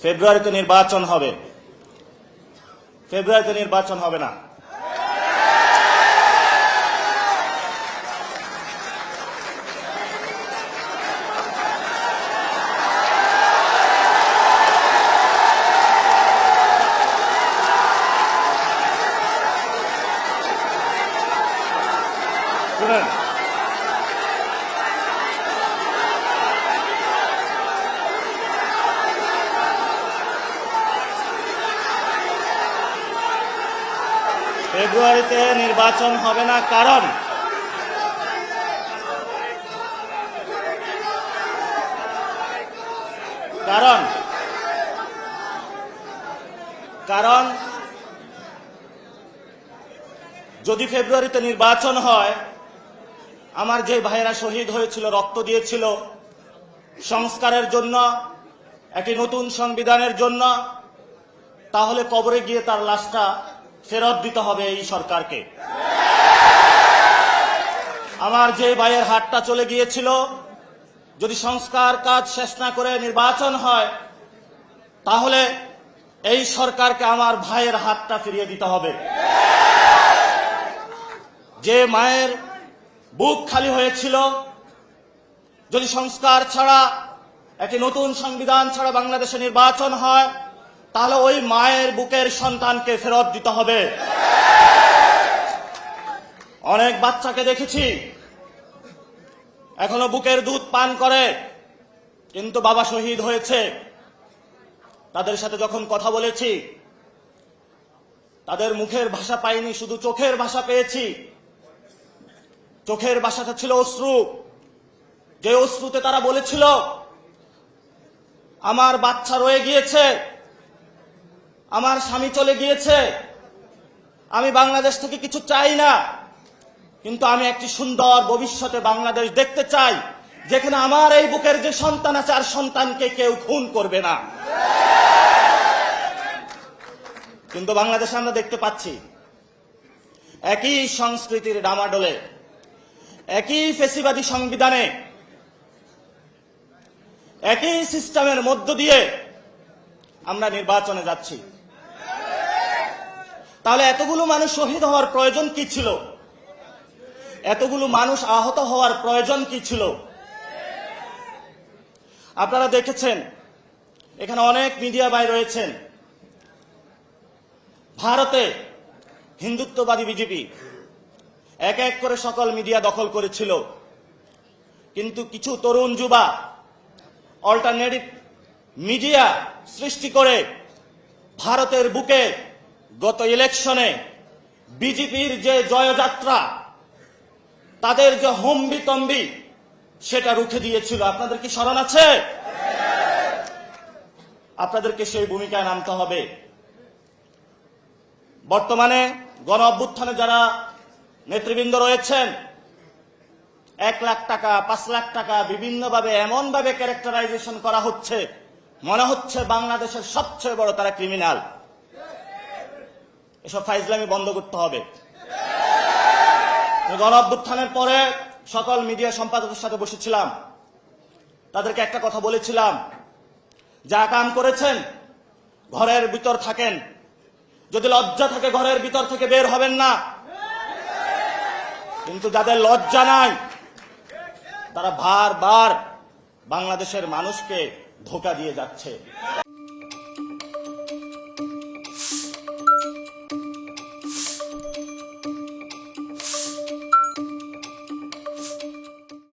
ফেব্রুয়ারিতে নির্বাচন হবে। ফেব্রুয়ারিতে নির্বাচন হবে না। শুনেন, ফেব্রুয়ারিতে নির্বাচন হবে না, কারণ কারণ যদি ফেব্রুয়ারিতে নির্বাচন হয়, আমার যে ভাইয়েরা শহীদ হয়েছিল, রক্ত দিয়েছিল সংস্কারের জন্য, একটি নতুন সংবিধানের জন্য, তাহলে কবরে গিয়ে তার লাশটা ফেরত দিতে হবে এই সরকারকে। আমার যে ভাইয়ের হাতটা চলে গিয়েছিল, যদি সংস্কার কাজ শেষ না করে নির্বাচন হয়, তাহলে এই সরকারকে আমার ভাইয়ের হাতটা ফিরিয়ে দিতে হবে। যে মায়ের বুক খালি হয়েছিল, যদি সংস্কার ছাড়া, একটি নতুন সংবিধান ছাড়া বাংলাদেশে নির্বাচন হয়, তাহলে ওই মায়ের বুকের সন্তানকে ফেরত দিতে হবে। অনেক বাচ্চাকে দেখেছি এখনো বুকের দুধ পান করে, কিন্তু বাবা শহীদ হয়েছে। তাদের সাথে যখন কথা বলেছি, তাদের মুখের ভাষা পাইনি, শুধু চোখের ভাষা পেয়েছি। চোখের ভাষাটা ছিল অশ্রু। যে অশ্রুতে তারা বলেছিল, আমার বাচ্চা রয়ে গিয়েছে, আমার স্বামী চলে গিয়েছে, আমি বাংলাদেশ থেকে কিছু চাই না, কিন্তু আমি একটি সুন্দর ভবিষ্যতে বাংলাদেশ দেখতে চাই, যেখানে আমার এই বুকের যে সন্তান আছে, আর সন্তানকে কেউ খুন করবে না। কিন্তু বাংলাদেশে আমরা দেখতে পাচ্ছি একই সংস্কৃতির ডামাডোলে, একই ফেসিবাদী সংবিধানে, একই সিস্টেমের মধ্য দিয়ে আমরা নির্বাচনে যাচ্ছি। তাহলে এতগুলো মানুষ শহীদ হওয়ার প্রয়োজন কি ছিল? এতগুলো মানুষ আহত হওয়ার প্রয়োজন কি ছিল? আপনারা দেখেছেন, এখানে অনেক মিডিয়া ভাই রয়েছেন। ভারতে হিন্দুত্ববাদী বিজেপি এক এক করে সকল মিডিয়া দখল করেছিল, কিন্তু কিছু তরুণ যুবা অল্টারনেটিভ মিডিয়া সৃষ্টি করে ভারতের বুকে গত ইলেকশনে বিজেপির যে জয়যাত্রা, তাদের যে হম্বিতম্বি, সেটা রুখে দিয়েছিল। আপনাদের কি স্মরণ আছে? আপনাদেরকে সেই ভূমিকায় নামতে হবে। বর্তমানে গণ অভ্যুত্থানে যারা নেতৃবৃন্দ রয়েছেন, 1 লাখ টাকা, 5 লাখ টাকা বিভিন্নভাবে এমনভাবে ক্যারেক্টারাইজেশন করা হচ্ছে, মনে হচ্ছে বাংলাদেশের সবচেয়ে বড় তারা ক্রিমিনাল। এসব ফাইজলামি বন্ধ করতে হবে। গণ অভ্যুত্থানের পরে সকল মিডিয়া সম্পাদকের সাথে বসেছিলাম, তাদেরকে একটা কথা বলেছিলাম, যা কাম করেছেন ঘরের ভিতর থাকেন, যদি লজ্জা থাকে ঘরের ভিতর থেকে বের হবেন না। কিন্তু যাদের লজ্জা নাই, তারা বারবার বাংলাদেশের মানুষকে ধোঁকা দিয়ে যাচ্ছে।